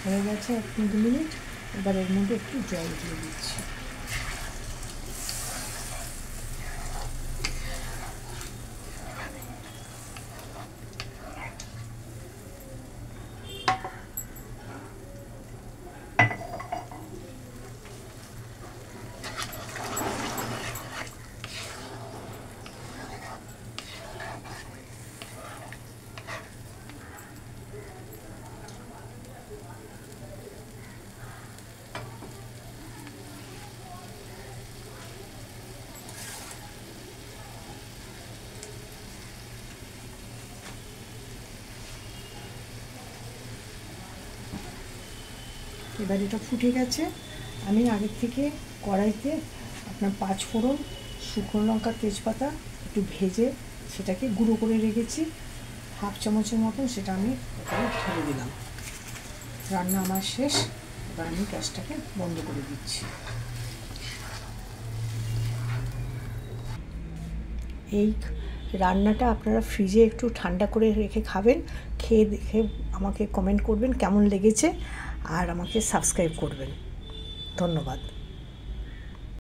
হয়ে গেছে 1-2 মিনিট। এবার এর মধ্যে একটু জল দিয়ে দিচ্ছি। এবার এটা ফুটে গেছে। আমি আগের থেকে কড়াইতে আপনার 5 ফোড়ন, শুকনো লঙ্কা, তেজপাতা একটু ভেজে সেটাকে গুঁড়ো করে রেখেছি, 1/2 চামচের মতন। সেটা আমি এখানে ঢেলে দিলাম। রান্না আমার শেষ। এবার আমি গ্যাসটাকে বন্ধ করে দিচ্ছি। এই রান্নাটা আপনারা ফ্রিজে একটু ঠান্ডা করে রেখে খাবেন। খেয়ে দেখে আমাকে কমেন্ট করবেন কেমন লেগেছে, আর আমাকে সাবস্ক্রাইব করবেন। ধন্যবাদ।